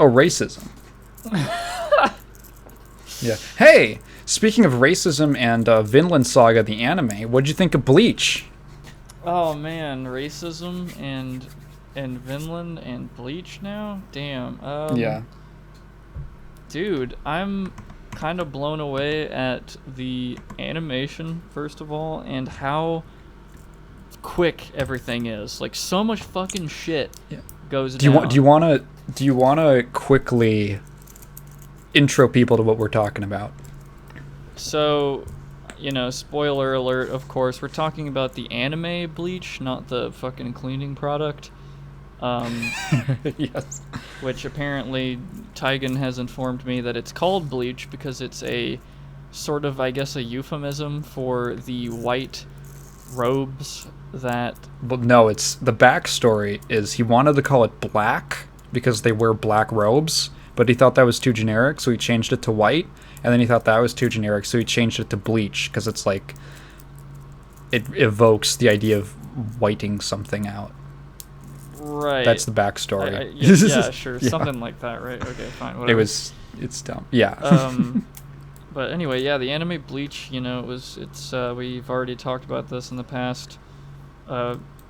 Oh, racism. Yeah. Hey, speaking of racism and Vinland Saga, the anime, what'd you think of Bleach? Oh man, racism and Vinland and Bleach now? Damn. Yeah. Dude, I'm kind of blown away at the animation first of all and how quick everything is. Like so much fucking shit Yeah. goes Do you down. want? Do you want to quickly intro people to what we're talking about? So, spoiler alert, of course, we're talking about the anime Bleach, not the fucking cleaning product. Yes. Which apparently Taigen has informed me that it's called Bleach because it's a sort of, I guess, a euphemism for the white robes that... Well, no, it's the backstory is he wanted to call it black because they wear black robes, but he thought that was too generic, so he changed it to white, and then he thought that was too generic, so he changed it to bleach because it's like it evokes the idea of whiting something out. Right. That's the backstory. Yeah, sure. Yeah. Something like that, right? Okay, fine, whatever. It's dumb. Yeah. But anyway, yeah, the anime Bleach, we've already talked about this in the past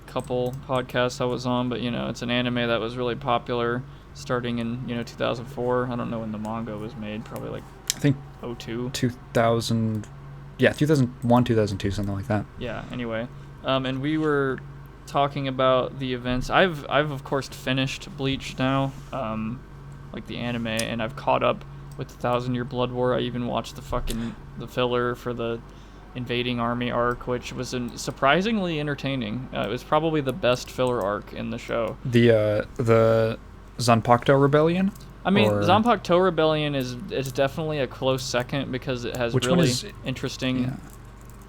couple podcasts I was on, but, it's an anime that was really popular starting in, 2004. I don't know when the manga was made, probably like I think 02. 2000. Yeah, 2001, 2002, something like that. Yeah, anyway. And we were talking about the events. I've of course finished Bleach now, like the anime, and I've caught up with the 1,000-Year Blood War. I even watched the filler for the invading army arc, which was surprisingly entertaining. It was probably the best filler arc in the show. The Zanpakuto Rebellion? I mean, Zanpakuto Rebellion is definitely a close second because it has really interesting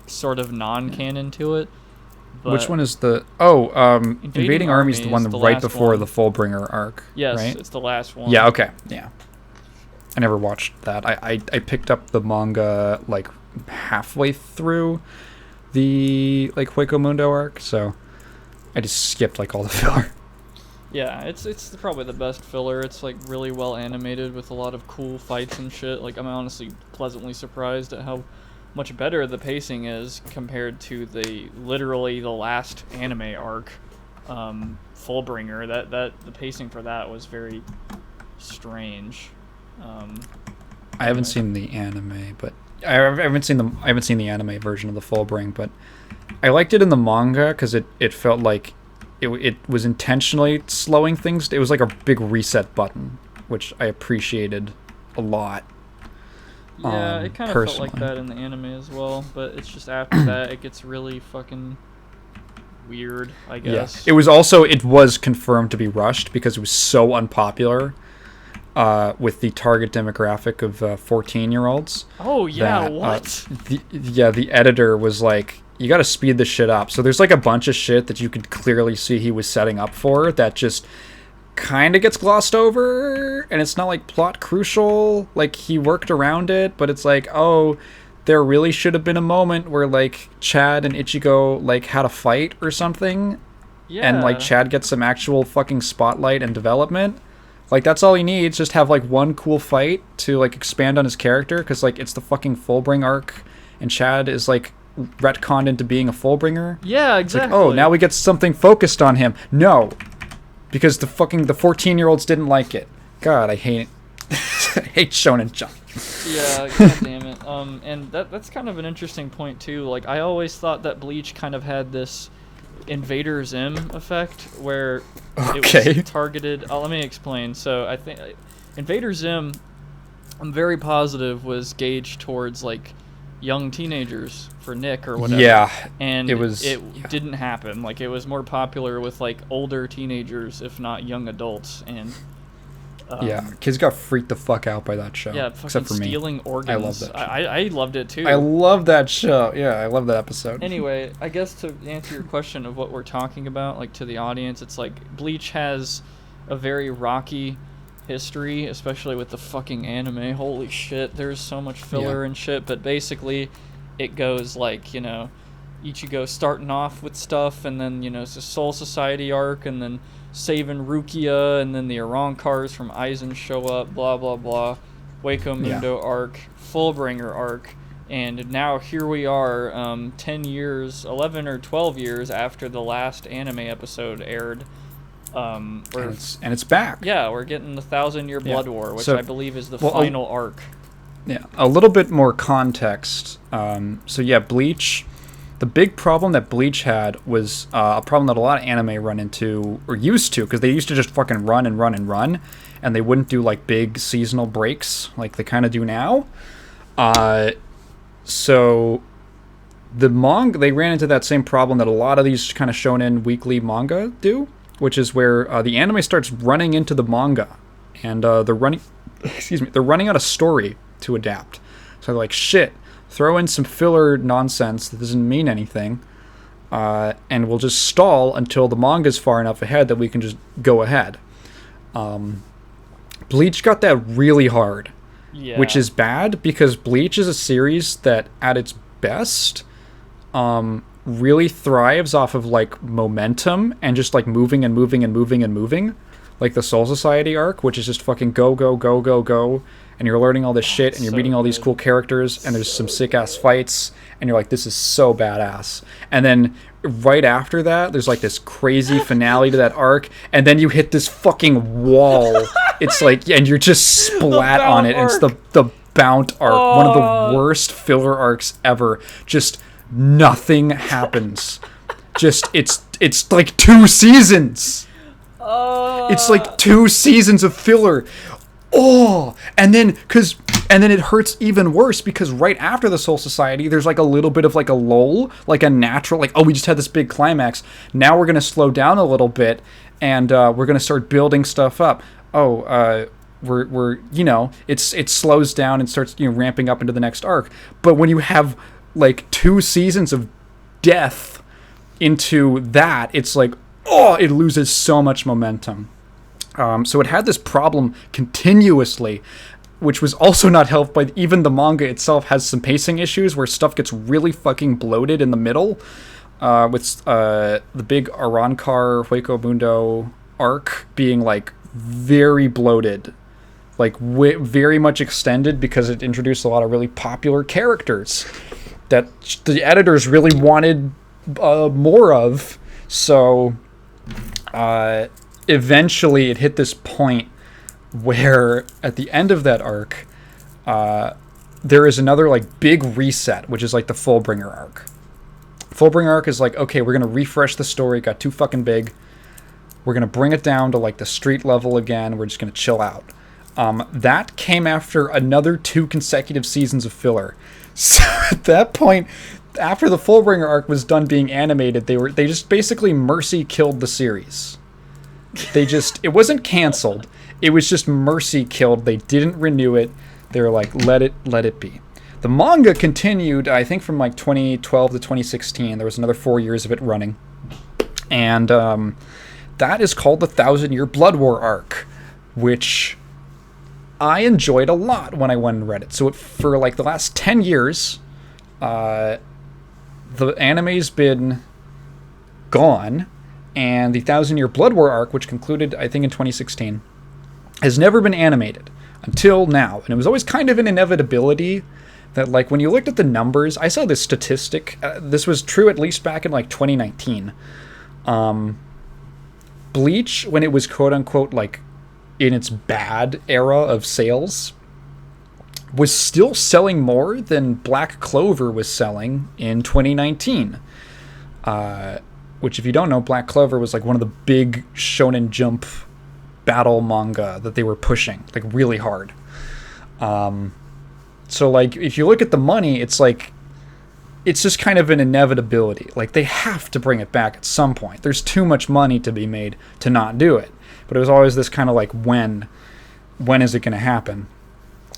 sort of non-canon to it. But which one is the... Invading Army is the one right before the Fullbringer arc, yes, right? it's the last one. Yeah, okay. Yeah. I never watched that. I picked up the manga, like, halfway through the, like, Hueco Mundo arc, so I just skipped, like, all the filler. Yeah, it's probably the best filler. It's, like, really well animated with a lot of cool fights and shit. Like, I'm honestly pleasantly surprised at how much better the pacing is compared to literally the last anime arc, Fullbringer. That the pacing for that was very strange. I haven't seen the anime, but I haven't seen the anime version of the Fullbring, but I liked it in the manga because it felt like it was intentionally slowing things. It was like a big reset button, which I appreciated a lot. Yeah, it kind of felt like that in the anime as well, but it's just after that it gets really fucking weird, I guess. Yeah. It was confirmed to be rushed because it was so unpopular with the target demographic of 14-year-olds. Oh, yeah, that, what? The editor was like, you gotta speed this shit up. So there's like a bunch of shit that you could clearly see he was setting up for that just kind of gets glossed over, and it's not like plot crucial, like he worked around it, but it's like, oh, there really should have been a moment where like Chad and Ichigo like had a fight or something, and like Chad gets some actual fucking spotlight and development. Like that's all he needs, just have like one cool fight to like expand on his character, because like it's the fucking Fullbring arc and Chad is like retconned into being a Fullbringer. Yeah, exactly. It's like, oh, now we get something focused on him. No, because the 14-year-olds didn't like it. God, I hate it. I hate Shonen Jump. Yeah, god damn it. And that's kind of an interesting point too. Like I always thought that Bleach kind of had this Invader Zim effect where it was targeted. Let me explain. So I think Invader Zim, I'm very positive, was gauged towards like young teenagers for Nick or whatever. Yeah, and it didn't happen. Like it was more popular with like older teenagers, if not young adults. And kids got freaked the fuck out by that show. Yeah, except for me. Stealing organs. I love that show. I loved it too. I love that show. Yeah, I love that episode. Anyway, I guess to answer your question of what we're talking about, like to the audience, it's like Bleach has a very rocky history, especially with the fucking anime. Holy shit, there's so much filler and shit, but basically it goes like, Ichigo starting off with stuff, and then, it's the Soul Society arc, and then saving Rukia, and then the Arankars from Aizen show up, blah, blah, blah. Waco Mundo arc, Fullbringer arc, and now here we are, 10 years, 11 or 12 years after the last anime episode aired. And it's back. Yeah, we're getting the 1,000-Year Blood War, which I believe is the final arc. Yeah, a little bit more context. Bleach... The big problem that Bleach had was a problem that a lot of anime run into, or used to, because they used to just fucking run and run and run, and they wouldn't do, like, big seasonal breaks like they kind of do now. So the manga, they ran into that same problem that a lot of these kind of shonen weekly manga do, which is where the anime starts running into the manga, and they're running out of story to adapt. So they're like, shit, throw in some filler nonsense that doesn't mean anything, and we'll just stall until the manga's far enough ahead that we can just go ahead. Bleach got that really hard, which is bad, because Bleach is a series that, at its best, really thrives off of, like, momentum and just, like, moving and moving and moving and moving. Like the Soul Society arc, which is just fucking go, go, go, go, go. And you're learning all this shit, and you're meeting all these cool characters, and there's some sick-ass fights, and you're like, this is so badass. And then right after that, there's, like, this crazy finale to that arc, and then you hit this fucking wall. It's like, and you're just splat on it, and it's the Bount arc, one of the worst filler arcs ever. Just nothing happens. Just, it's like 2 seasons. It's like 2 seasons of filler. And then it hurts even worse, because right after the Soul Society, there's like a little bit of like a lull, like a natural, like, oh, we just had this big climax. Now we're going to slow down a little bit, and we're going to start building stuff up. We're it slows down and starts, ramping up into the next arc. But when you have like 2 seasons of death into that, it's like, it loses so much momentum. So it had this problem continuously, which was also not helped by even the manga itself has some pacing issues where stuff gets really fucking bloated in the middle, with the big Arankar Hueco Mundo arc being like very bloated, like very much extended, because it introduced a lot of really popular characters that the editors really wanted more of. So eventually it hit this point where at the end of that arc, there is another like big reset, which is like the Fullbringer arc. Fullbringer arc is like, okay, we're going to refresh the story. It got too fucking big. We're going to bring it down to like the street level again. We're just going to chill out. That came after another 2 consecutive seasons of filler. So at that point, after the Fullbringer arc was done being animated, they just basically mercy killed the series. It wasn't canceled. It was just mercy killed. They didn't renew it. They were like, let it be. The manga continued, I think, from like 2012 to 2016. There was another 4 years of it running. And that is called the 1,000-Year Blood War arc, which I enjoyed a lot when I went and read it. So for like the last 10 years, the anime's been gone, and the 1,000-Year Blood War arc, which concluded, I think, in 2016, has never been animated until now. And it was always kind of an inevitability that, like, when you looked at the numbers, I saw this statistic. This was true at least back in, like, 2019. Bleach, when it was quote-unquote, like, in its bad era of sales, was still selling more than Black Clover was selling in 2019. Which, if you don't know, Black Clover was like one of the big Shonen Jump battle manga that they were pushing, like, really hard. So, like, if you look at the money, it's like, it's just kind of an inevitability. Like, they have to bring it back at some point. There's too much money to be made to not do it. But it was always this kind of like, when is it going to happen?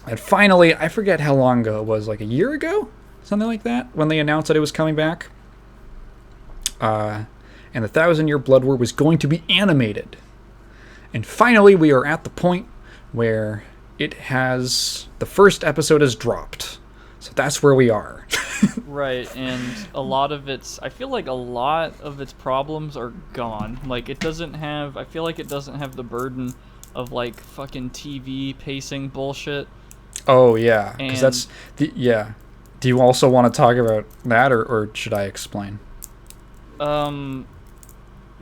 And finally, I forget how long ago it was, like a year ago? Something like that? When they announced that it was coming back. And the 1,000-Year Blood War was going to be animated. And finally, we are at the point where the first episode has dropped. So that's where we are. Right, and I feel like a lot of its problems are gone. Like, I feel like it doesn't have the burden of, like, fucking TV pacing bullshit. Oh, yeah, because And, that's, yeah. Do you also want to talk about that, or should I explain?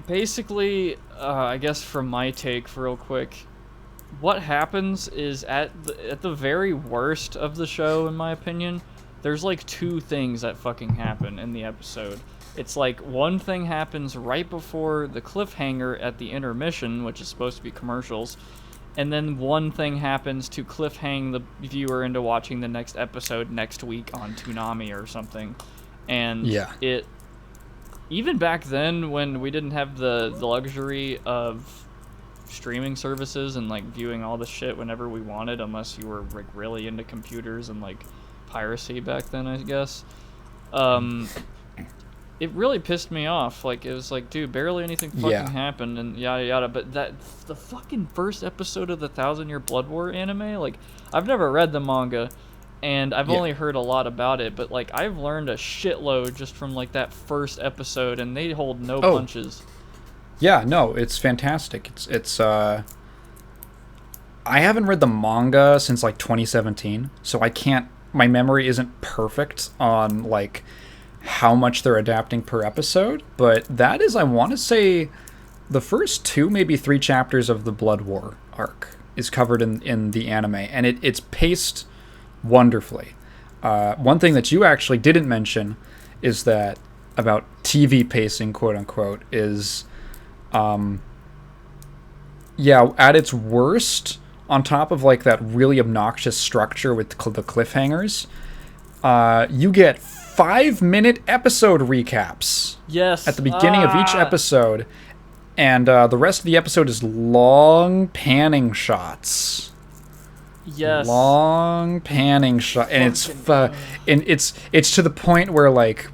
basically, I guess from my take, for real quick, what happens is at the very worst of the show, in my opinion, there's like two things that fucking happen in the episode. It's like one thing happens right before the cliffhanger at the intermission, which is supposed to be commercials, and then one thing happens to cliffhang the viewer into watching the next episode next week on Toonami or something. And Yeah. it, even back then when we didn't have the luxury of streaming services and like viewing all the shit whenever we wanted, unless you were like really into computers and like piracy back then, I guess. It really pissed me off. Like, it was like, dude, barely anything fucking happened and yada yada. But the fucking first episode of the 1,000-Year Blood War anime, like, I've never read the manga and I've only heard a lot about it, but like I've learned a shitload just from like that first episode, and they hold no punches. Yeah, no, it's fantastic. I haven't read the manga since like 2017, so my memory isn't perfect on like how much they're adapting per episode, but that is, I want to say, the first 2, maybe 3 chapters of the Blood War arc is covered in the anime, and it's paced wonderfully. One thing that you actually didn't mention is that about TV pacing, quote unquote, is at its worst, on top of like that really obnoxious structure with the cliffhangers, you get 5-minute episode recaps. Yes. At the beginning of each episode, and the rest of the episode is long panning shots. Yes. Long panning shot, and it's to the point where like,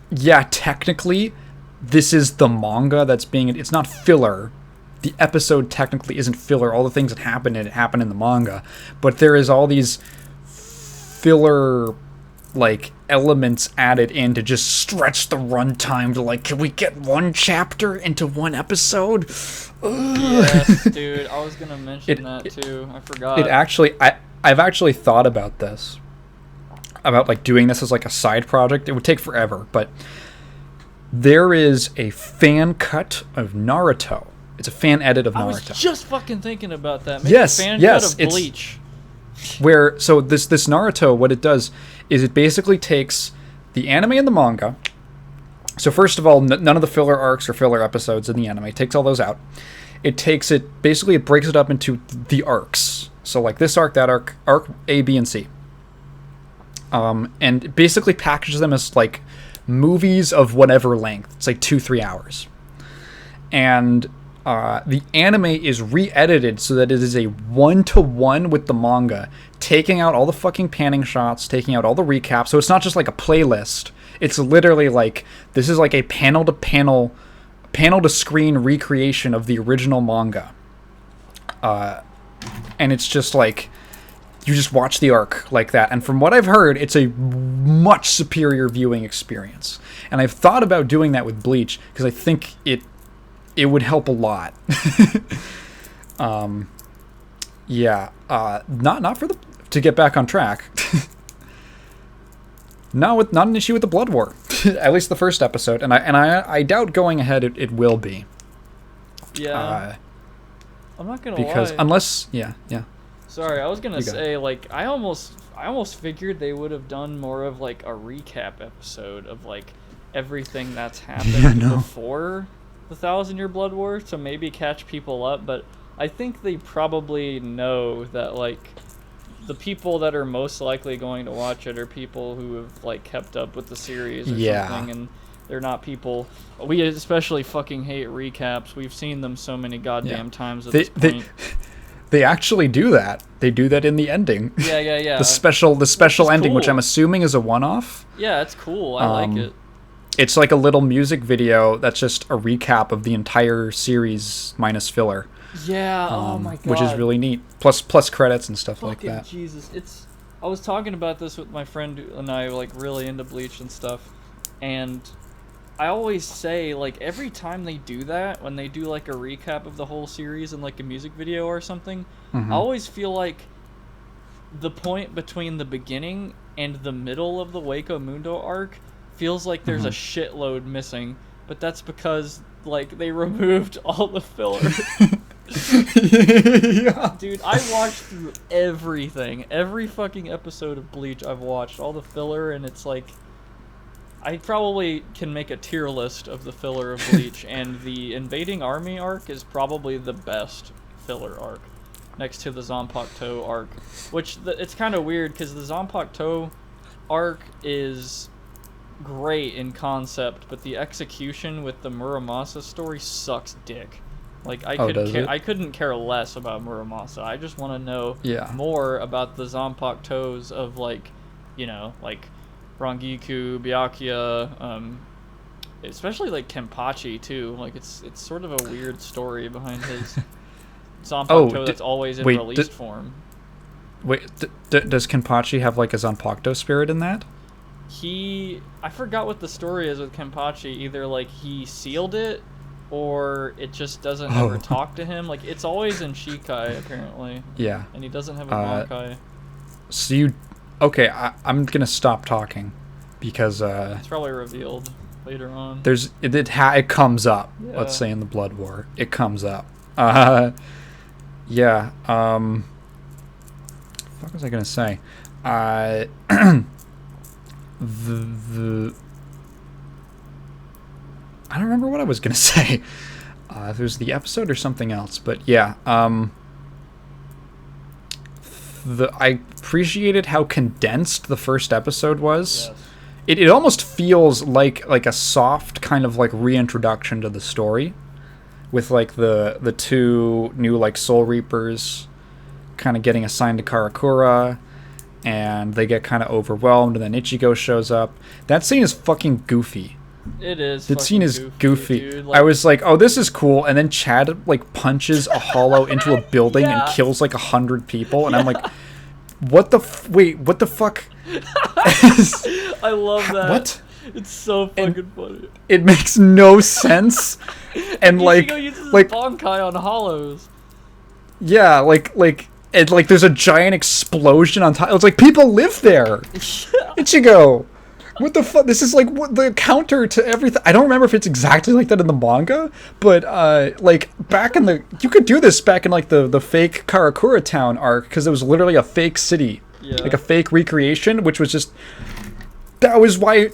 yeah, technically, this is the manga that's being. It's not filler. The episode technically isn't filler. All the things that happen in the manga, but there is all these filler like elements added in to just stretch the runtime to like, can we get one chapter into one episode? Yes, dude, I was gonna mention that too. I forgot. I've actually thought about this, about like doing this as like a side project. It would take forever, but there is a fan cut of Naruto. It's a fan edit of Naruto. I was just fucking thinking about that. Maybe yes, a fan cut of Bleach. So this Naruto, what it does is it basically takes the anime and the manga. So first of all, none of the filler arcs or filler episodes in the anime. It takes all those out. It breaks it up into the arcs. So like this arc, that arc A, B, and C. And it basically packages them as like movies of whatever length. It's like 2-3 hours. And the anime is re-edited so that it is a 1-to-1 with the manga, taking out all the fucking panning shots, taking out all the recaps. So it's not just like a playlist. It's literally like, this is like a panel-to-screen recreation of the original manga. And it's just like, you just watch the arc like that. And from what I've heard, it's a much superior viewing experience. And I've thought about doing that with Bleach, because I think it would help a lot. Not to get back on track. Not an issue with the Blood War. At least the first episode, and I doubt going ahead it will be. Yeah. I'm not gonna because lie. Unless Sorry, I was gonna say like I almost figured they would have done more of like a recap episode of like everything that's happened before the 1,000-Year Blood War to maybe catch people up, but I think they probably know that like the people that are most likely going to watch it are people who have like kept up with the series or something, and they're not people. We especially fucking hate recaps. We've seen them so many goddamn times at this point. They actually do that. They do that in the ending. Yeah. The special ending, which I'm assuming is a one-off. Yeah, it's cool. I like it. It's like a little music video that's just a recap of the entire series minus filler. Yeah, oh my god. Which is really neat. Plus credits and stuff like that. Jesus, I was talking about this with my friend and I, like, really into Bleach and stuff, and I always say, like, every time they do that, when they do, like, a recap of the whole series in, like, a music video or something, I always feel like the point between the beginning and the middle of the Waco Mundo arc feels like there's a shitload missing, but that's because, like, they removed all the filler. Yeah. Dude, I watched through everything. Every fucking episode of Bleach I've watched. All the filler, and it's like... I probably can make a tier list of the filler of Bleach, and the Invading Army arc is probably the best filler arc, next to the Zanpakuto arc. Which, it's kind of weird, because the Zanpakuto arc is great in concept, but the execution with the Muramasa story sucks dick. Like, I couldn't care less about Muramasa. I just want to know more about the Zanpakutos of, like, you know, like Rangiku, Byakuya, especially like Kenpachi too. Like, it's sort of a weird story behind his Zanpakuto that's always in released form. Wait, does Kenpachi have like a Zanpakuto spirit in that? I forgot what the story is with Kenpachi. Either like he sealed it, or it just doesn't ever talk to him. Like, it's always in Shikai, apparently. Yeah. And he doesn't have a Bankai. So you... Okay, I'm gonna stop talking, because... it's probably revealed later on. It comes up, let's say, in the Blood War. It comes up. What was I gonna say? I don't remember what I was going to say. If it was the episode or something else. But yeah, I appreciated how condensed the first episode was. Yes. It almost feels like a soft kind of like reintroduction to the story, with like the two new like Soul Reapers kind of getting assigned to Karakura, and they get kind of overwhelmed, and then Ichigo shows up. That scene is fucking goofy. It is. That scene is goofy. Dude, like, I was like, "Oh, this is cool," and then Chad like punches a hollow into a building and kills like 100 people, and I'm like, "What the? Wait, what the fuck?" I love that. What? It's so fucking funny. It makes no sense, and like Bankai on hollows. Yeah, and like there's a giant explosion on top. It's like people live there. Ichigo. What the fuck? This is like the counter to everything. I don't remember if it's exactly like that in the manga, but like back in you could do this back in like the fake Karakura town arc, because it was literally a fake city, like a fake recreation, which was just that was why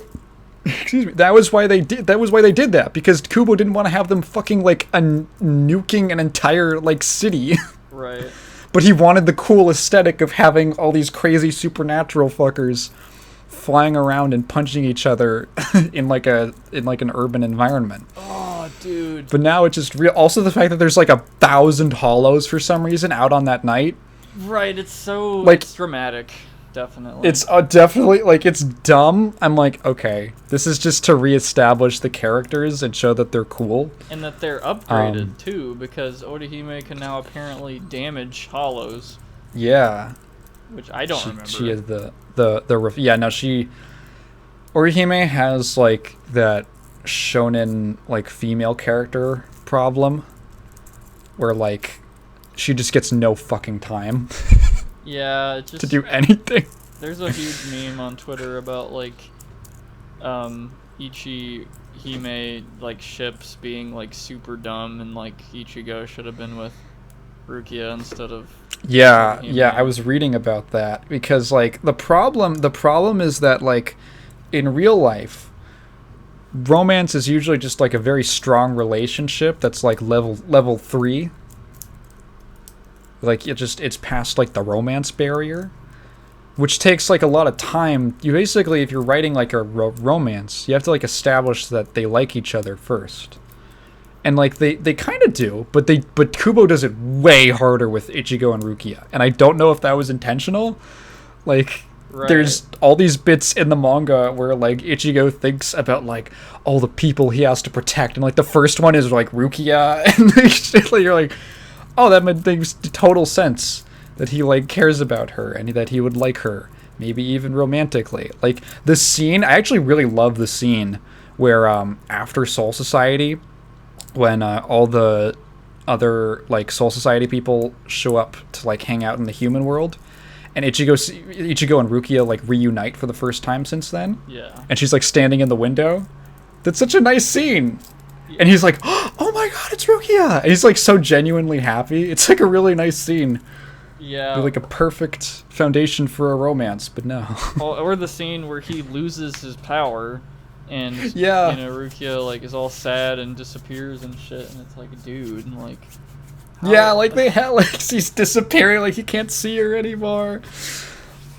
they did that, because Kubo didn't want to have them fucking like nuking an entire like city, right? But he wanted the cool aesthetic of having all these crazy supernatural fuckers flying around and punching each other in like an urban environment. Oh, dude. But now it's just real. Also, the fact that there's like 1,000 hollows for some reason out on that night. Right. It's so like, it's dramatic. Definitely. It's definitely like it's dumb. I'm like, okay, this is just to reestablish the characters and show that they're cool and that they're upgraded too, because Orihime can now apparently damage hollows. Yeah. Which I don't remember. She is Orihime has like that shonen like female character problem, where like she just gets no fucking time. Yeah, it's just to do anything. There's a huge meme on Twitter about like Ichi Hime like ships being like super dumb, and like Ichigo should have been with Rukia instead of I was reading about that, because like the problem is that like in real life romance is usually just like a very strong relationship that's like level 3, like it's past like the romance barrier, which takes like a lot of time. You basically, if you're writing like a romance, you have to like establish that they like each other first. And like they kind of do, but Kubo does it way harder with Ichigo and Rukia, and I don't know if that was intentional. Like, there's all these bits in the manga where like Ichigo thinks about like all the people he has to protect, and like the first one is like Rukia, and like, you're like, oh, that makes total sense. that he like cares about her and that he would like her, maybe even romantically. Like the scene, I actually really love the scene where after Soul Society, when all the other like Soul Society people show up to like hang out in the human world, and Ichigo and Rukia like reunite for the first time since then. Yeah. And she's like standing in the window. That's such a nice scene. Yeah. And he's like, "Oh my god, it's Rukia!" And he's like so genuinely happy. It's like a really nice scene. Yeah. Like a perfect foundation for a romance, but no. Or the scene where he loses his power, and Rukia like is all sad and disappears and shit, and it's like, dude, like. He's disappearing, like he can't see her anymore.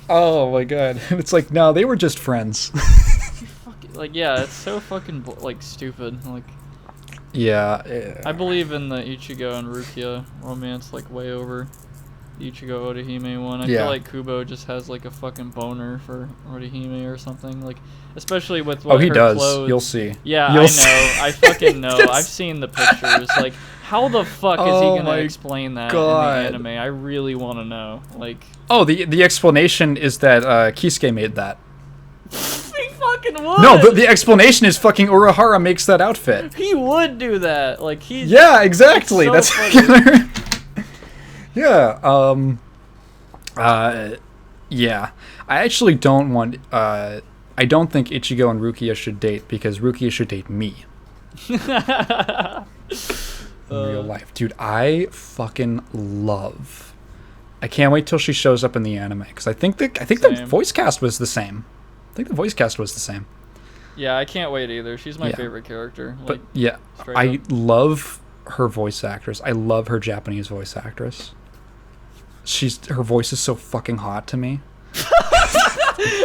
Oh my god. It's like, no, they were just friends. It's so fucking like stupid. Like, yeah. I believe in the Ichigo and Rukia romance like way over the Ichigo Orihime one. I feel like Kubo just has like a fucking boner for Orihime or something. Like, especially with her clothes. You'll see. Yeah, I know. I fucking know. I've seen the pictures. Like, how the fuck is he gonna explain that in the anime? I really want to know. Like, the explanation is that Kisuke made that. He fucking would. No, the explanation is fucking Urahara makes that outfit. He would do that. Like, he's. Yeah, exactly. So that's. Yeah. Yeah. I actually don't want. I don't think Ichigo and Rukia should date because Rukia should date me. In real life, dude, I fucking love. I can't wait till she shows up in the anime because I think the voice cast was the same. Yeah, I can't wait either. She's my favorite character. Like, but yeah, I love her voice actress. I love her Japanese voice actress. Her voice is so fucking hot to me.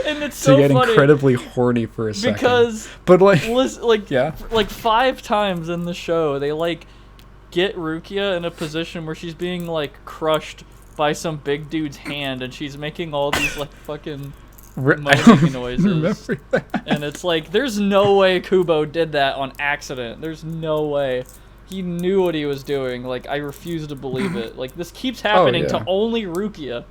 And it's so get funny incredibly horny for a second. But like 5 times in the show, they like get Rukia in a position where she's being like crushed by some big dude's hand, and she's making all these like fucking moaning noises. And it's like, there's no way Kubo did that on accident. There's no way. He knew what he was doing. Like, I refuse to believe it. Like, this keeps happening to only Rukia.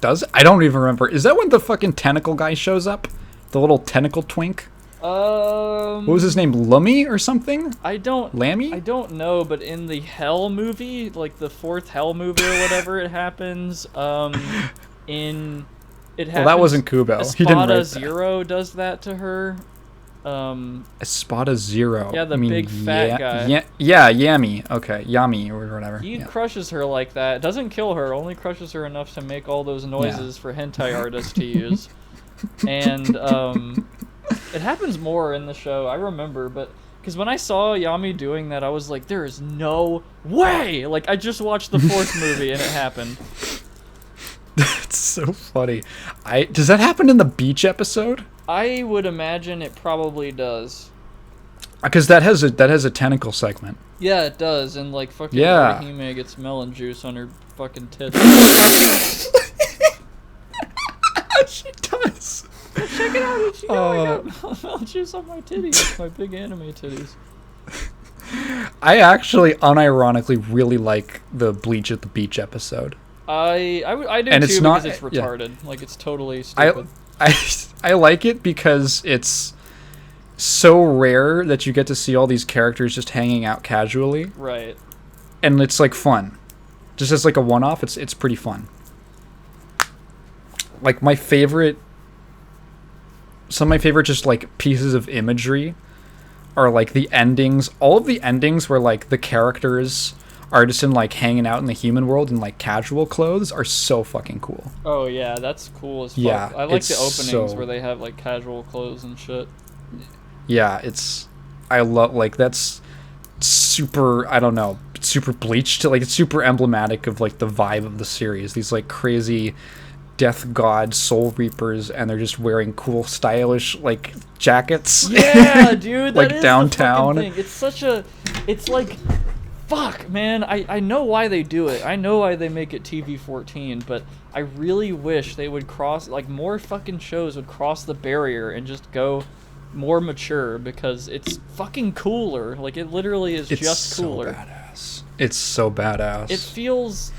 Does it? I don't even remember. Is that when the fucking tentacle guy shows up? The little tentacle twink? What was his name? Lummy or something? Lammy? I don't know, but in the Hell movie, like the 4th Hell movie or whatever, it happens. Well, that wasn't Kubo. He didn't write that. Zero does that to her. Espada Zero. Yeah, the big fat guy. Yeah, Yami. Okay, Yami or whatever. He crushes her like that. Doesn't kill her, only crushes her enough to make all those noises for hentai artists to use. And it happens more in the show, I remember, but because when I saw Yami doing that, I was like, there is no way! Like, I just watched the 4th movie and it happened. That's so funny. Does that happen in the beach episode? I would imagine it probably does. Because that has a tentacle segment. Yeah, it does, and like fucking Orihime gets melon juice on her fucking tits. She does. Check it out, I got melon juice on my titties, my big anime titties. I actually unironically really like the Bleach at the beach episode. I do and too, it's because it's retarded. Yeah. Like, it's totally stupid. I like it because it's so rare that you get to see all these characters just hanging out casually. Right. And it's like fun. Just as like a one-off, it's pretty fun. Like some of my favorite just like pieces of imagery are like the endings. All of the endings where like the characters are just in like hanging out in the human world in like casual clothes are so fucking cool. Oh yeah, that's cool as fuck. Yeah, I like the openings where they have like casual clothes and shit. Yeah, I love, like, that's super, I don't know, super Bleached, like it's super emblematic of like the vibe of the series. These like crazy death god soul reapers, and they're just wearing cool stylish like jackets. Yeah, dude, that like is downtown. The thing. It's like fuck, man, I know why they do it. I know why they make it TV-14, but I really wish they would more fucking shows would cross the barrier and just go more mature, because it's fucking cooler. Like, it literally is just cooler. It's so badass. It feels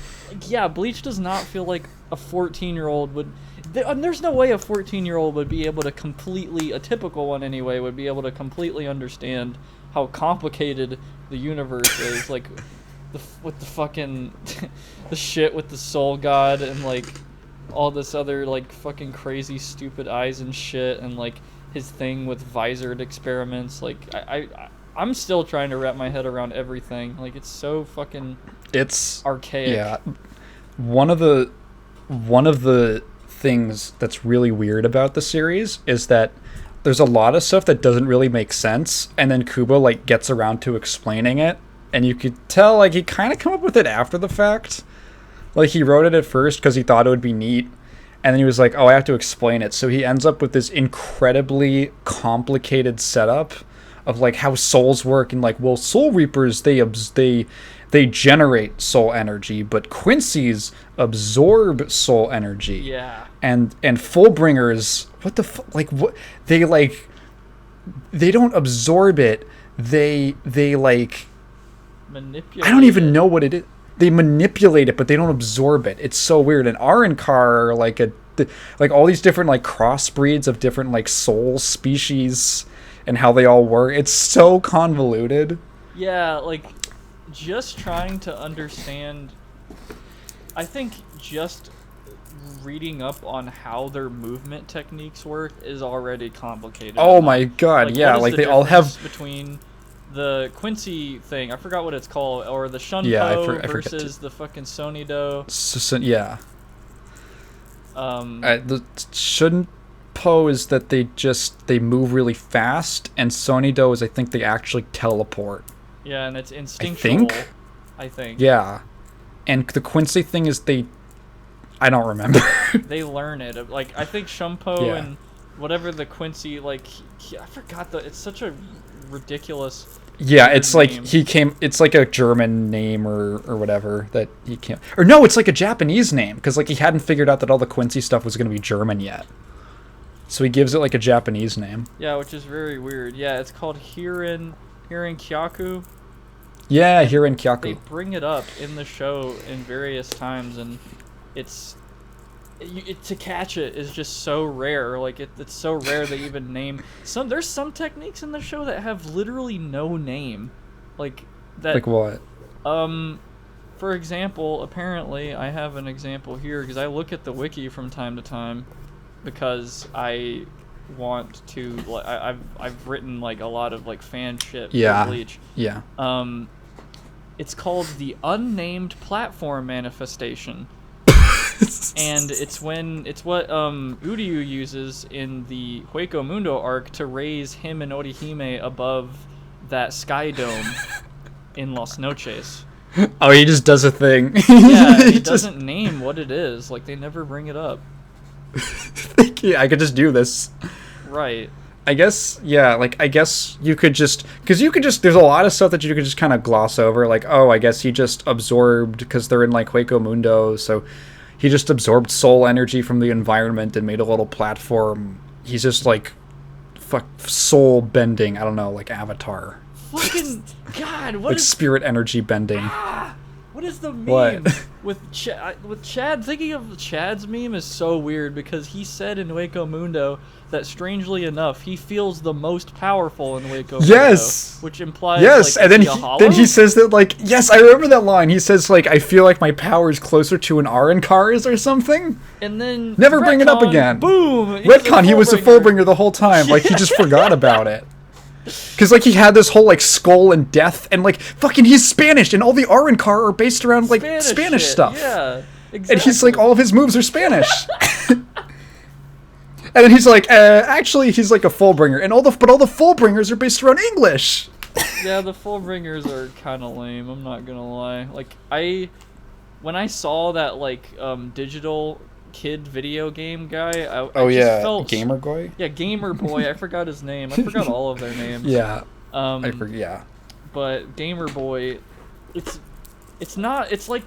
yeah, Bleach does not feel like a 14-year-old would. There's no way a 14-year-old would be able to completely, a typical one anyway, would be able to completely understand how complicated the universe is. Like, with the fucking, the shit with the soul god and, like, all this other, like, fucking crazy stupid eyes and shit, and, like, his thing with visored experiments. Like, I'm still trying to wrap my head around everything. Like, it's so fucking... It's archaic. Yeah. One of the things that's really weird about the series is that there's a lot of stuff that doesn't really make sense, and then Kubo, like, gets around to explaining it, and you could tell, like, he kind of come up with it after the fact. Like, he wrote it at first because he thought it would be neat, and then he was like, oh, I have to explain it. So he ends up with this incredibly complicated setup of, like, how souls work, and, like, well, soul reapers, they generate soul energy, but Quincy's absorb soul energy. Yeah. And Fullbringers, what the fuck? Like, what? They don't absorb it. They like... manipulate I don't even know what it is. They manipulate it, but they don't absorb it. It's so weird. And Arrancar are like all these different, like, crossbreeds of different, like, soul species and how they all work. It's so convoluted. Yeah, like, just trying to understand... I think just reading up on how their movement techniques work is already complicated. Oh my god, yeah, like they all have... between the Quincy thing, I forgot what it's called, or the Shunpo versus the fucking Sonido. Yeah. The Shunpo is that they move really fast, and Sonido is, I think, they actually teleport. Yeah, and it's instinctual. I think. Yeah. And the Quincy thing is I don't remember. They learn it. Like, I think Shunpo and whatever the Quincy, like, I forgot it's such a ridiculous... Yeah, it's like name. it's like a German name or whatever that he can't... Or no, it's like a Japanese name, because, like, he hadn't figured out that all the Quincy stuff was going to be German yet. So he gives it, like, a Japanese name. Yeah, which is very weird. Yeah, it's called Hirin Kyaku. Yeah, Hirin Kyaku. They bring it up in the show in various times, and to catch it is just so rare. Like, it's so rare they even name there's some techniques in the show that have literally no name, like that. Like what? For example, apparently I have an example here because I look at the wiki from time to time because I want to. Like, I've written, like, a lot of, like, fan shit for Bleach. Yeah. It's called the Unnamed Platform Manifestation. And it's what Uryu uses in the Hueco Mundo arc to raise him and Orihime above that sky dome in Las Noches. Oh, he just does a thing. Yeah, he doesn't name what it is. Like, they never bring it up. Yeah, I could just do this. Right. I guess, yeah, like, I guess you could just... Because there's a lot of stuff that you could just kind of gloss over. Like, oh, I guess he just absorbed, because they're in, like, Hueco Mundo, so... He just absorbed soul energy from the environment and made a little platform. He's just, like, soul bending. I don't know, like Avatar. Fucking God! What like is spirit energy bending? What is the meme what? with Chad? Thinking of Chad's meme is so weird because he said in Hueco Mundo that, strangely enough, he feels the most powerful in Hueco Mundo, which implies like, and then he says that, like, yes, I remember that line. He says, like, I feel like my power is closer to an Arrancar's or something. And then never bring it up again. Boom. Retcon. He was a Fullbringer the whole time. Like, he just forgot about it. Because, like, he had this whole, like, skull and death, and, like, fucking he's Spanish, and all the Arrancar are based around, like, Spanish stuff. Yeah, exactly. And he's like, all of his moves are Spanish. And then he's like, actually, he's like a Fullbringer, and all the Fullbringers are based around English. Yeah, the Fullbringers are kind of lame. I'm not gonna lie. Like, when I saw that, like, digital kid video game guy, I just felt... Gamer Boy? Yeah, Gamer Boy. I forgot his name. I forgot all of their names. Yeah. Yeah. But Gamer Boy, it's not... It's like,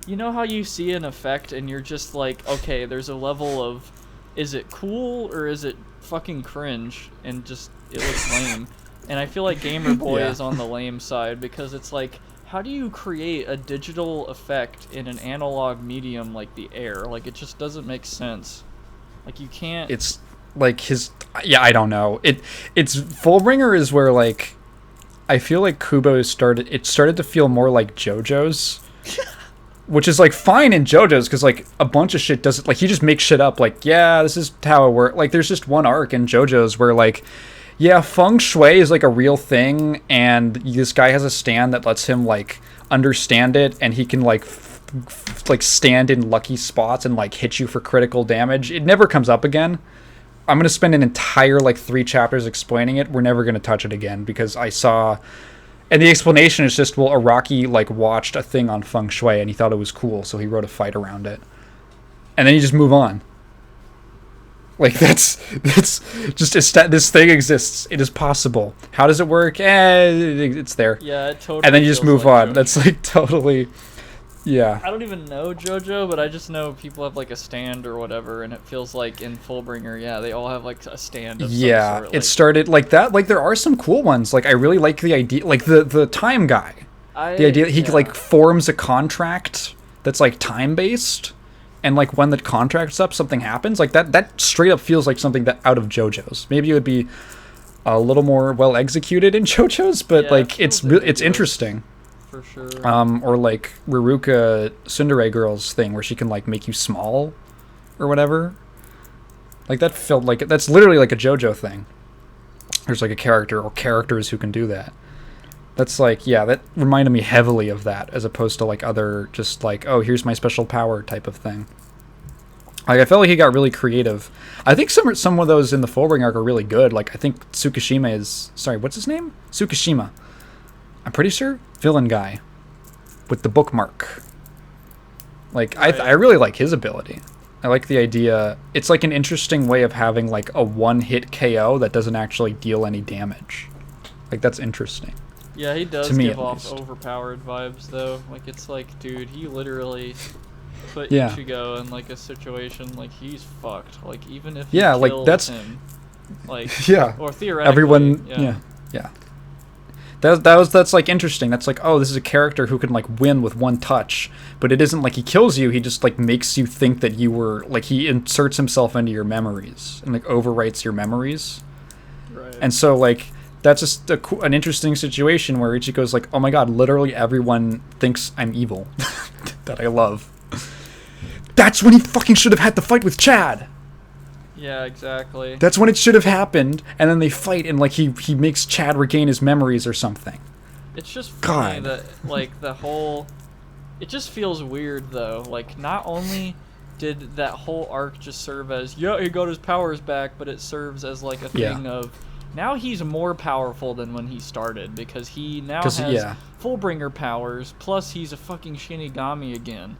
you know how you see an effect and you're just like, okay, there's a level of... Is it cool or is it fucking cringe? And just, it looks lame. And I feel like Gamer Boy is on the lame side because it's like, how do you create a digital effect in an analog medium like the air? Like, it just doesn't make sense. Like, you can't... It's like his... Yeah, I don't know. It's Fullbringer is where, like, I feel like Kubo started... It started to feel more like JoJo's. Which is, like, fine in JoJo's, because, like, a bunch of shit doesn't... Like, he just makes shit up. Like, yeah, this is how it works. Like, there's just one arc in JoJo's where, like... Yeah, feng shui is, like, a real thing, and this guy has a stand that lets him, like, understand it, and he can, like, like, stand in lucky spots and, like, hit you for critical damage. It never comes up again. I'm gonna spend an entire, like, 3 chapters explaining it. We're never gonna touch it again, because I saw... And the explanation is just, well, Araki, like, watched a thing on feng shui, and he thought it was cool, so he wrote a fight around it. And then you just move on. Like, that's just this thing exists. It is possible. How does it work? It's there. Yeah, it totally. And then you just move like on. That's like totally. Yeah. I don't even know JoJo, but I just know people have like a stand or whatever, and it feels like in Fullbringer, yeah, they all have like a stand. Of some sort, it started like that. Like, there are some cool ones. Like, I really like the idea. Like the time guy. The idea that he like forms a contract that's like time based. And, like, when the contract's up, something happens. Like, that straight up feels like something that out of JoJo's. Maybe it would be a little more well executed in JoJo's, but, like, it's interesting. For sure. Or, like, Ruruka Tsundere Girl's thing, where she can, like, make you small or whatever. Like, that felt like... That's literally, like, a JoJo thing. There's, like, a character or characters who can do that. That's like, yeah, that reminded me heavily of that, as opposed to, like, other, just like, oh, here's my special power type of thing. Like, I felt like he got really creative. I think some of those in the Fullbringer arc are really good. Like, I think Tsukishima is... Sorry, what's his name? Tsukishima. I'm pretty sure. Villain guy. With the bookmark. Like, right. I really like his ability. I like the idea... It's like an interesting way of having, like, a one-hit KO that doesn't actually deal any damage. Like, that's interesting. Yeah, he does give off overpowered vibes, though. Like, it's like, dude, he literally put Ichigo in, like, a situation, like, he's fucked. Like, even if he kills like, that's... him, like... Yeah. Or theoretically... Everyone... Yeah. That's, like, interesting. That's like, oh, this is a character who can, like, win with one touch. But it isn't like he kills you, he just, like, makes you think that you were... Like, he inserts himself into your memories. And, like, overwrites your memories. Right. And so, like... That's just an interesting situation where Ichigo's like, oh my god, literally everyone thinks I'm evil. That I love. That's when he fucking should have had the fight with Chad. Yeah, exactly. That's when it should have happened, and then they fight, and, like, he makes Chad regain his memories or something. It's just funny that, like, the whole... It just feels weird, though. Like, not only did that whole arc just serve as, yeah, he got his powers back, but it serves as, like, a thing of... Now he's more powerful than when he started, because he now has Fullbringer powers, plus he's a fucking Shinigami again.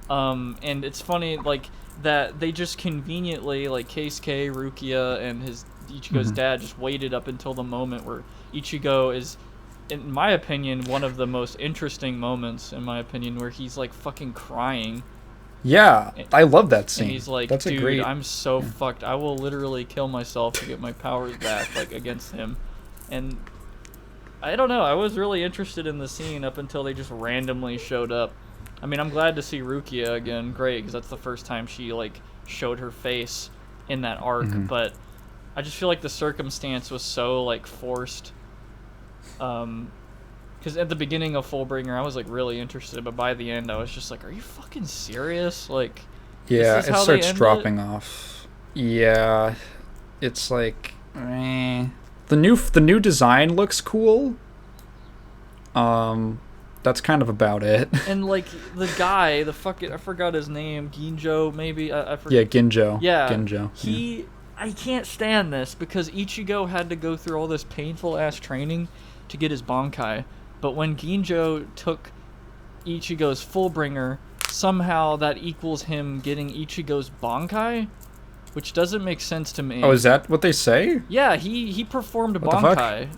And it's funny, like, that they just conveniently, like, Keisuke, Rukia, and Ichigo's dad just waited up until the moment where Ichigo is, in my opinion, one of the most interesting moments, in my opinion, where he's, like, fucking crying. Yeah, I love that scene. And he's like, that's dude, I'm so fucked. I will literally kill myself to get my powers back, like, against him. And I don't know. I was really interested in the scene up until they just randomly showed up. I mean, I'm glad to see Rukia again. Great, because that's the first time she, like, showed her face in that arc. But I just feel like the circumstance was so, like, forced. Because at the beginning of Fullbringer, I was, like, really interested, but by the end, I was just like, are you fucking serious? Like, yeah, it starts dropping off. Yeah, it's like, the new design looks cool. That's kind of about it. And, like, the guy, I forgot his name, Ginjo, maybe? I forgot. Yeah, Ginjo. Yeah. Ginjo. I can't stand this, because Ichigo had to go through all this painful-ass training to get his Bankai. But when Ginjo took Ichigo's Fullbringer, somehow that equals him getting Ichigo's Bankai, which doesn't make sense to me. Oh, is that what they say? Yeah, he performed Bankai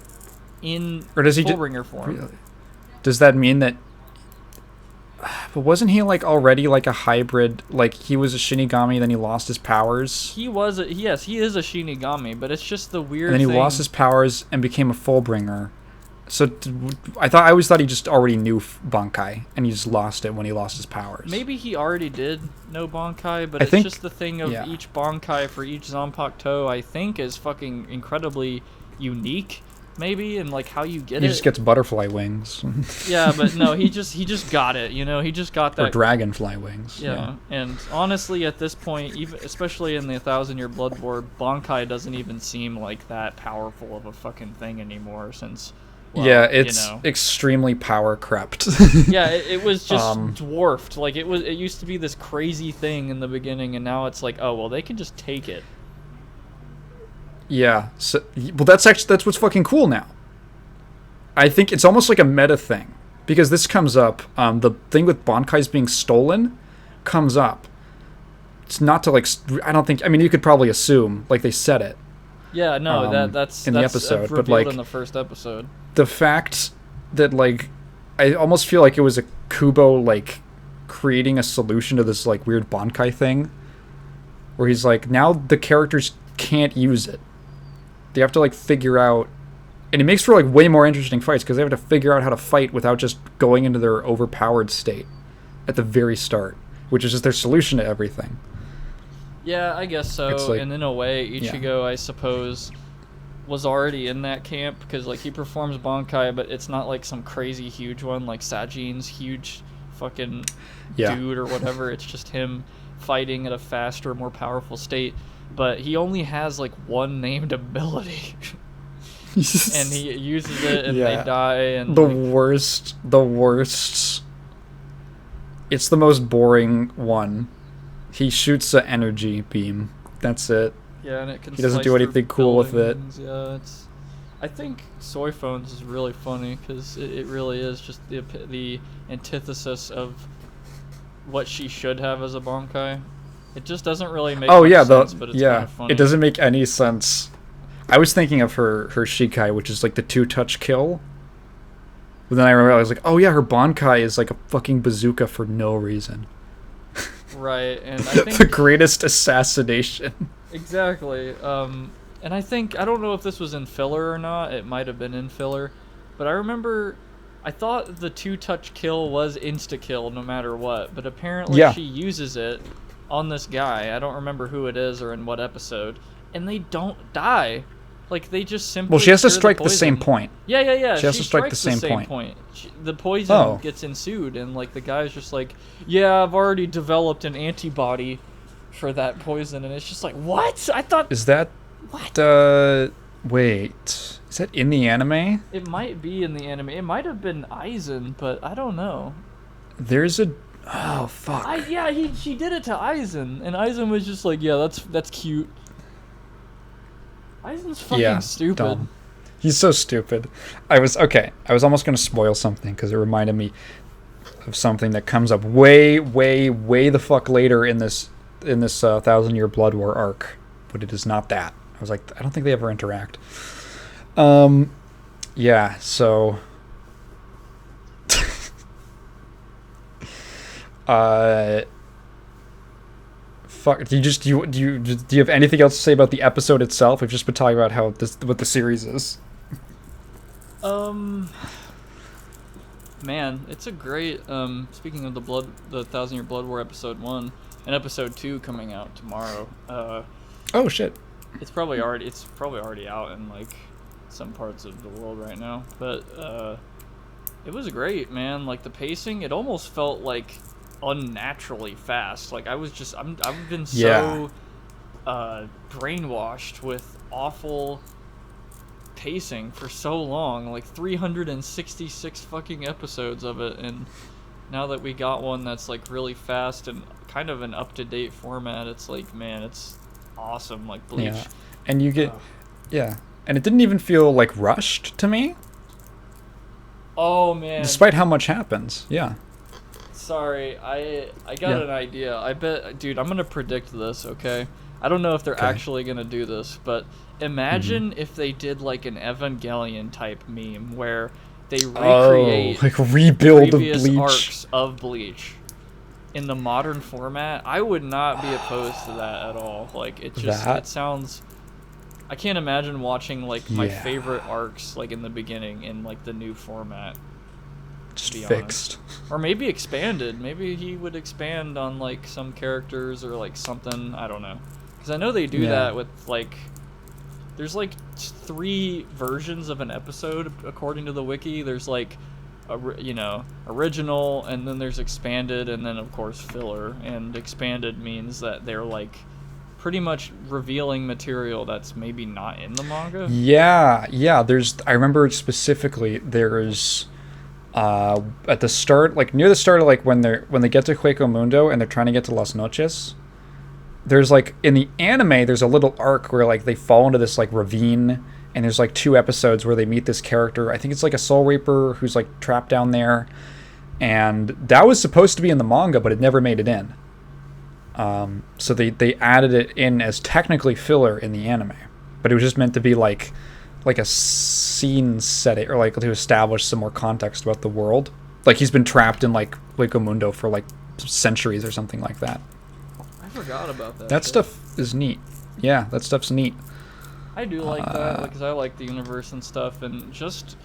in Fullbringer form. Really? Does that mean that... But wasn't he, like, already, like, a hybrid? Like, he was a Shinigami, then he lost his powers? He is a Shinigami, but it's just the weird thing. And then he thing. lost his powers and became a Fullbringer. So I always thought he just already knew Bankai, and he just lost it when he lost his powers. Maybe he already did know Bankai, but it's just the thing of each Bankai for each Zanpakuto, I think, is fucking incredibly unique, maybe, and like how you get it. He just gets butterfly wings. Yeah, but no, he just got it, you know? He just got that. Or dragonfly wings. Yeah, and honestly, at this point, even especially in the 1,000-Year Blood War, Bankai doesn't even seem like that powerful of a fucking thing anymore since... Well, yeah, it's extremely power crept. Yeah, it was just dwarfed. Like it used to be this crazy thing in the beginning, and now it's like, oh well, they can just take it. Yeah, so, well, that's what's fucking cool now. I think it's almost like a meta thing because this comes up. The thing with Bankai's being stolen comes up. It's not to like. I don't think. I mean, you could probably assume like they said it. Yeah, no, that's in the episode, but like in the first episode. The fact that like I almost feel like it was a Kubo like creating a solution to this like weird Bankai thing where he's like, now the characters can't use it. They have to like figure out, and it makes for like way more interesting fights because they have to figure out how to fight without just going into their overpowered state at the very start, which is just their solution to everything. Yeah, I guess so. Like, and in a way, Ichigo, I suppose, was already in that camp because like he performs Bankai, but it's not like some crazy huge one like Sajin's huge fucking dude or whatever. It's just him fighting at a faster, more powerful state. But he only has like one named ability, and he uses it, and they die. And the worst. It's the most boring one. He shoots an energy beam. That's it. Yeah, and it can. He doesn't do anything cool with it. Yeah, it's. I think Soy Phones is really funny because it really is just the antithesis of what she should have as a Bankai. It just doesn't really make sense, but it's kind of funny. It doesn't make any sense. I was thinking of her Shikai, which is like the 2-touch kill. But then I remember I was like, oh yeah, her Bankai is like a fucking bazooka for no reason. Right, and I think the greatest assassination. Exactly. And I don't know if this was in filler or not. It might have been in filler, but I remember I thought the 2-touch kill was insta-kill no matter what, but apparently she uses it on this guy. I don't remember who it is or in what episode, and they don't die. Like, they just simply... Well, she has to strike the same point. Yeah. She has to strike the same point. The poison gets ensued, and, like, the guy's just like, yeah, I've already developed an antibody for that poison, and it's just like, what? I thought... Is that... What? Wait. Is that in the anime? It might be in the anime. It might have been Aizen, but I don't know. There's a... Oh, fuck. She did it to Aizen, and Aizen was just like, yeah, that's cute. Aizen's fucking stupid. Dumb. He's so stupid. I was almost going to spoil something because it reminded me of something that comes up way the fuck later in this 1,000-Year Blood War arc, but it is not that. I was like, I don't think they ever interact. Yeah, so fuck. Do you have anything else to say about the episode itself? We've just been talking about what the series is. Man, it's a great. Speaking of the 1,000-Year Blood War episode 1 and episode 2 coming out tomorrow. Oh shit. It's probably already out in like some parts of the world right now, but it was great, man. Like the pacing, it almost felt like unnaturally fast. Like I've been so brainwashed with awful pacing for so long, like 366 fucking episodes of it, and now that we got one that's like really fast and kind of an up-to-date format, it's like, man, it's awesome. Like Bleach. Yeah. And you get and it didn't even feel like rushed to me. Oh man, despite how much happens. Sorry, I got an idea. I bet, dude, I'm gonna predict this, okay? I don't know if they're actually gonna do this, but imagine if they did like an Evangelion type meme where they recreate like rebuild previous of Bleach arcs of Bleach in the modern format. I would not be opposed to that at all. Like it sounds I can't imagine watching like my favorite arcs like in the beginning in like the new format. Just fixed. Or maybe expanded. Maybe he would expand on like some characters or like something. I don't know. Because I know they do that with like. There's like 3 versions of an episode according to the wiki. There's like, original, and then there's expanded, and then of course filler. And expanded means that they're like pretty much revealing material that's maybe not in the manga. Yeah. I remember specifically there's at the start, like near the start of like when they get to Hueco Mundo and they're trying to get to Las Noches. There's like in the anime, there's a little arc where like they fall into this like ravine, and there's like 2 episodes where they meet this character. I think it's like a Soul Reaper who's like trapped down there, and that was supposed to be in the manga, but it never made it in. So they added it in as technically filler in the anime, but it was just meant to be like a scene setting, or like to establish some more context about the world. Like he's been trapped in like Hueco Mundo for like centuries or something like that. I forgot about that. That stuff is neat. Yeah, that stuff's neat. I do like that because I like the universe and stuff, and just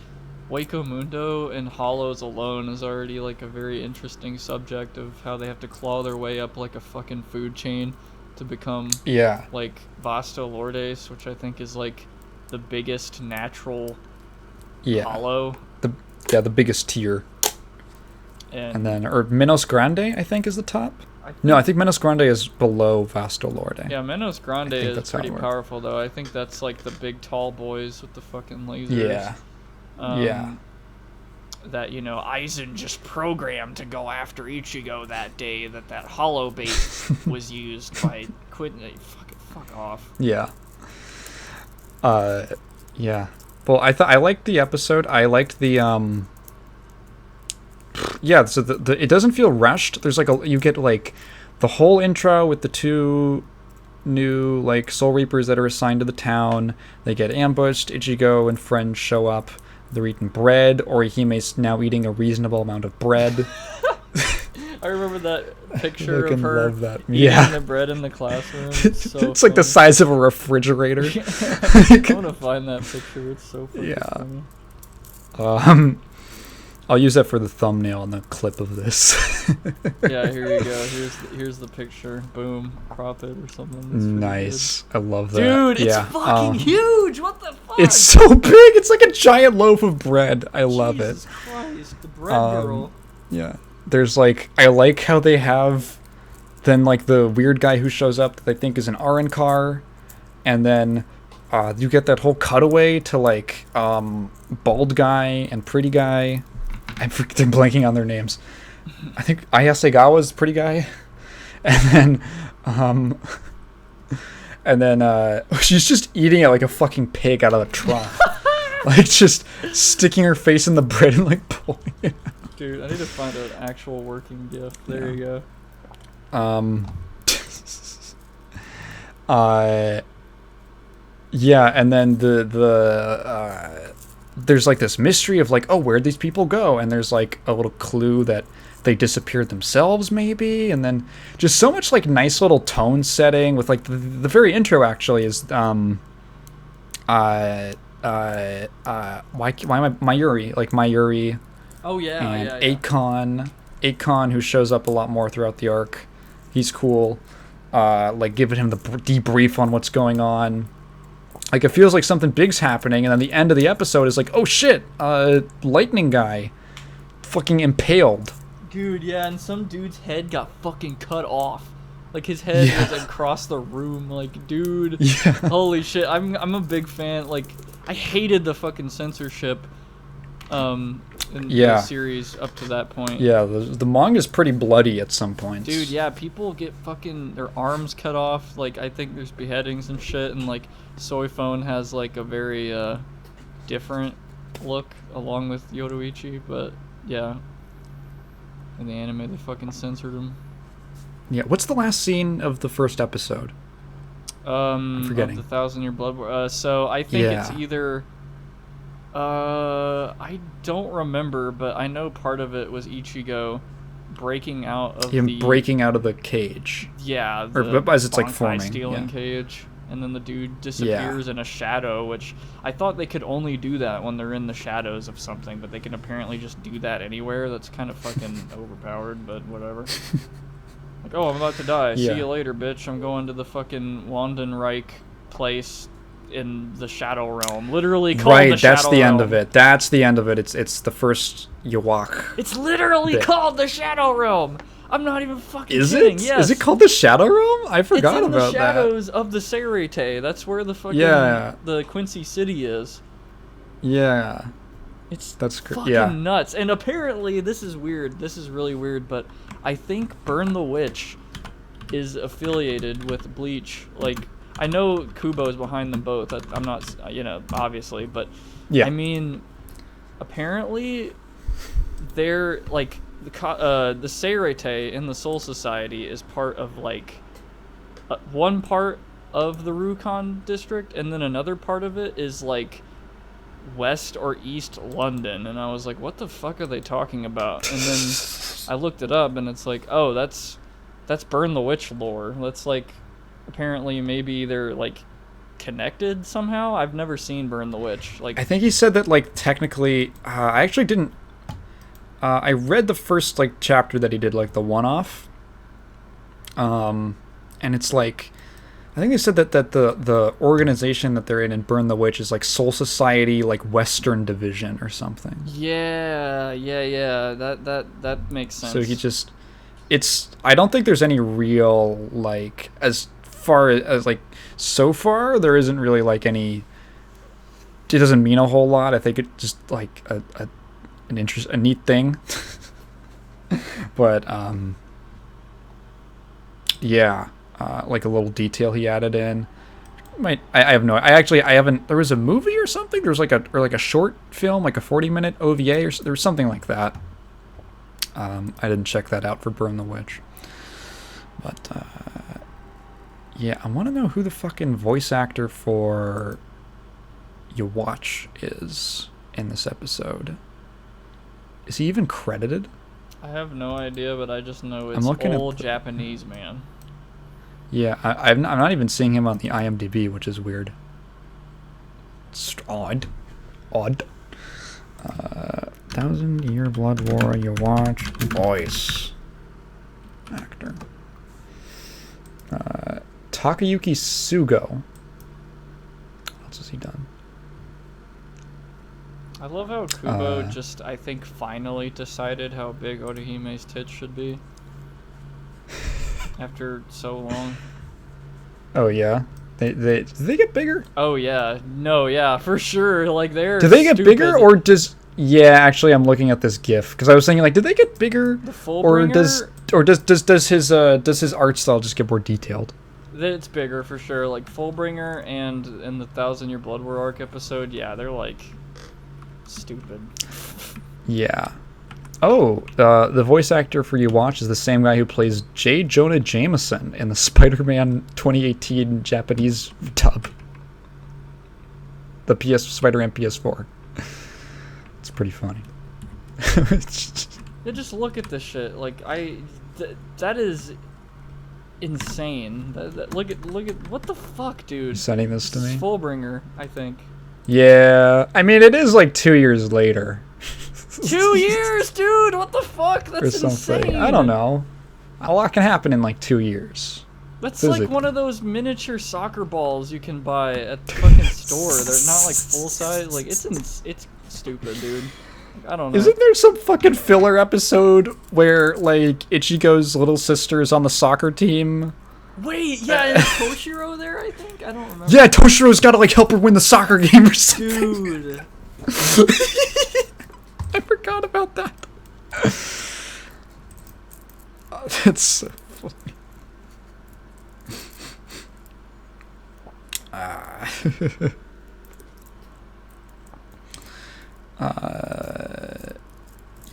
Hueco Mundo and Hollows alone is already like a very interesting subject of how they have to claw their way up like a fucking food chain to become like Vasto Lourdes, which I think is like the biggest natural hollow. The biggest tier. And then Menos Grande, I think, is the top. I think Menos Grande is below Vasto Lourdes. Yeah, Menos Grande is pretty powerful, though. I think that's like the big tall boys with the fucking lasers. Yeah. That, Aizen just programmed to go after Ichigo that day that hollow bait was used by quitting. Fuck off. Yeah. Yeah. Well, I liked the episode. I liked the so it doesn't feel rushed. There's like you get like the whole intro with the 2 new like Soul Reapers that are assigned to the town. They get ambushed. Ichigo and friends show up. They're eating bread. Orihime's now eating a reasonable amount of bread. I remember that picture of her eating the bread in the classroom. It's like the size of a refrigerator. I want to find that picture. It's so funny. Yeah. I'll use that for the thumbnail on the clip of this. Yeah, here you go. Here's the picture. Boom. Crop it or something. Nice. I love that. Dude, it's fucking huge. What the fuck? It's so big. It's like a giant loaf of bread. I love it. Jesus Christ. The bread girl. Yeah. There's like, I like how they have then like the weird guy who shows up that they think is an Arrancar, and then you get that whole cutaway to like bald guy and pretty guy. I'm blanking on their names. I think Ayasegawa's pretty guy, and then she's just eating it like a fucking pig out of the trough, like just sticking her face in the bread and like pulling it out. Dude, I need to find an actual working GIF. There you go. Yeah, and then the there's like this mystery of like, oh, where'd these people go? And there's like a little clue that they disappeared themselves, maybe. And then just so much like nice little tone setting with like the very intro actually is why am I Mayuri, like Mayuri. Oh yeah, and Akon, who shows up a lot more throughout the arc. He's cool. Like giving him the debrief on what's going on. Like, it feels like something big's happening, and then the end of the episode is like, oh shit, lightning guy fucking impaled. Dude, yeah, and some dude's head got fucking cut off. Like, his head was across the room. Like, dude, holy shit. I'm a big fan. Like, I hated the fucking censorship in the series up to that point. Yeah, the manga's pretty bloody at some points. Dude, yeah, people get fucking their arms cut off. Like, I think there's beheadings and shit, and like Soy Phone has like a very different look along with Yoruichi, but yeah, in the anime they fucking censored him. Yeah, what's the last scene of the first episode? I'm forgetting. Of the 1,000-Year Blood War. So I think it's either I don't remember, but I know part of it was Ichigo breaking out of the cage. Yeah, or as it's like forming. Stealing cage. and then the dude disappears in a shadow, which I thought they could only do that when they're in the shadows of something, but they can apparently just do that anywhere. That's kind of fucking overpowered, but whatever. Like, oh, I'm about to die. See you later, bitch. I'm going to the fucking Wandenreich place in the Shadow Realm. Literally called the Shadow Realm. Right, that's the end of it. That's the end of it. It's the first you walk. It's literally called the Shadow Realm. I'm not even fucking kidding. Is it? Yes. Is it called the Shadow Realm? I forgot about that. It's in the shadows of the Cellarcast. That's where the fucking the Quincy City is. Yeah. That's fucking nuts. And apparently, this is weird. This is really weird, but I think Burn the Witch is affiliated with Bleach. Like, I know Kubo's behind them both. I'm not, obviously, but I mean, apparently, they're like the Cellarcast in the Soul Society is part of like one part of the Rukon district, and then another part of it is like West or East London, and I was like, what the fuck are they talking about? And then I looked it up, and it's like, oh, that's Burn the Witch lore. That's like, apparently maybe they're like connected somehow. I've never seen Burn the Witch. Like, I think he said that like technically, I actually didn't. I read the first like chapter that he did, like the one-off, and it's like, I think they said that the organization that they're in Burn the Witch is like Soul Society, like Western Division or something. Yeah. That makes sense. So he just, I don't think there's any real, like, as far as like, so far there isn't really like any, it doesn't mean a whole lot. I think it's just like a neat thing. But like a little detail he added in. I haven't, there was a movie or something, there was like a short film, like a 40-minute OVA, or there was something like that. I didn't check that out for Burn the Witch, but I want to know who the fucking voice actor for You Watch is in this episode. Is he even credited? I have no idea, but I just know it's old Japanese man. Yeah, I'm not even seeing him on the IMDb, which is weird. It's odd. 1,000-Year Blood War, You Watch, voice actor. Takayuki Sugo. What else has he done? I love how Kubo just, I think, finally decided how big Odahime's tits should be. After so long. Oh yeah, do they get bigger? Oh yeah, no, yeah, for sure. Like they're. Do they get bigger, or does? Yeah, actually, I'm looking at this GIF because I was thinking, like, did they get bigger? The Fullbringer? Does his art style just get more detailed? It's bigger for sure. Like Fullbringer and in the 1,000-Year Blood War arc episode, yeah, they're like stupid. Yeah. Oh, the voice actor for You Watch is the same guy who plays J. Jonah Jameson in the Spider-Man 2018 Japanese dub. The Spider-Man PS4. It's pretty funny. Yeah, just look at this shit. Like that is insane. Look at what the fuck, dude. You're sending this to me? Fullbringer, I think. Yeah, I mean it is like 2 years later. 2 years, dude! What the fuck? That's insane. I don't know. A lot can happen in like 2 years. That's like one of those miniature soccer balls you can buy at the fucking store. They're not like full size. Like it's stupid, dude. I don't know. Isn't there some fucking filler episode where like Ichigo's little sister is on the soccer team? Wait, yeah, is Toshiro there? I think I don't remember. Yeah, Toshiro's got to like help her win the soccer game or something. Dude. I forgot about that. Oh, that's so funny.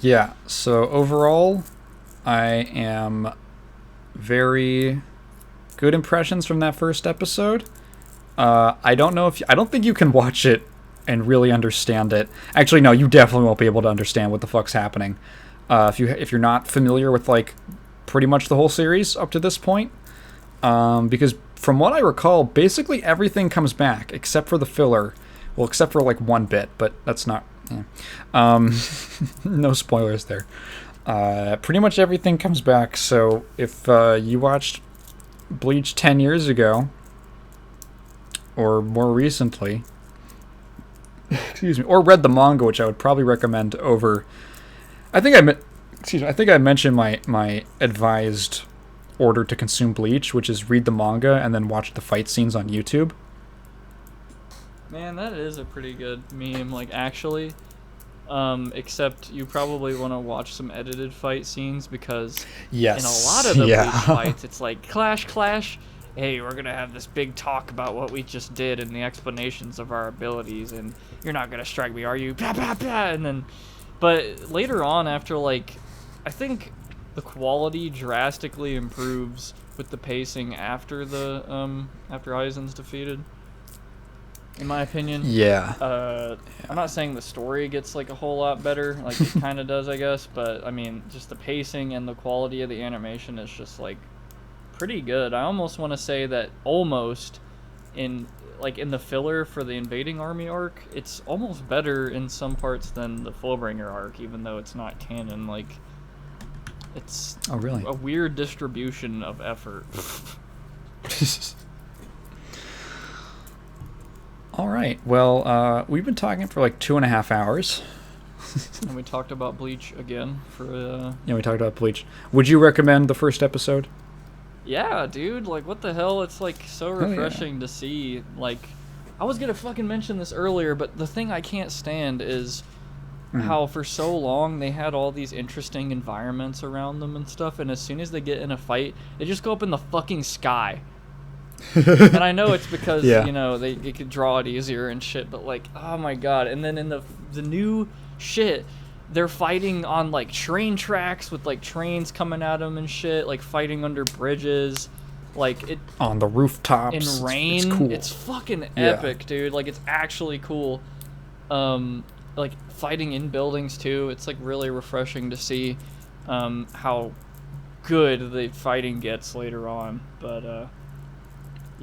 Yeah, so overall, I am very good impressions from that first episode. I don't think you can watch it and really understand it. Actually, no, you definitely won't be able to understand what the fuck's happening if you're not familiar with like pretty much the whole series up to this point, because from what I recall, basically everything comes back except for the filler. Well, except for like one bit, but that's not. Yeah. No spoilers there. Pretty much everything comes back. So if you watched Bleach 10 years ago, or more recently, excuse me, or read the manga, which I would probably recommend over. I think I mentioned my advised order to consume Bleach, which is read the manga and then watch the fight scenes on YouTube. Man, that is a pretty good meme, like, actually. Except you probably want to watch some edited fight scenes, because yes, in a lot of the Bleach fights, it's like, clash, hey, we're going to have this big talk about what we just did and the explanations of our abilities, and you're not going to strike me, are you? Bah, bah, bah. And then, but later on, after, like, I think the quality drastically improves with the pacing after after Aizen's defeated. In my opinion. Yeah. I'm not saying the story gets like a whole lot better, like it kind of does, I guess, but I mean, just the pacing and the quality of the animation is just like pretty good. I almost want to say that almost in the filler for the invading army arc, it's almost better in some parts than the Fullbringer arc, even though it's not canon. Like, it's really a weird distribution of effort. All right. Well, we've been talking for like 2.5 hours. And we talked about Bleach again for Yeah, we talked about Bleach. Would you recommend the first episode? Yeah, dude, like, what the hell? It's like so refreshing to see. Like, I was gonna fucking mention this earlier, but the thing I can't stand is how for so long they had all these interesting environments around them and stuff, and as soon as they get in a fight, they just go up in the fucking sky. And I know it's because, you know, they could draw it easier and shit, but like, oh my god. And then in the new shit, they're fighting on like train tracks with like trains coming at them and shit, like fighting under bridges, like it on the rooftops in rain. It's cool. It's fucking epic, dude. Like, it's actually cool. Like fighting in buildings too. It's like really refreshing to see how good the fighting gets later on. But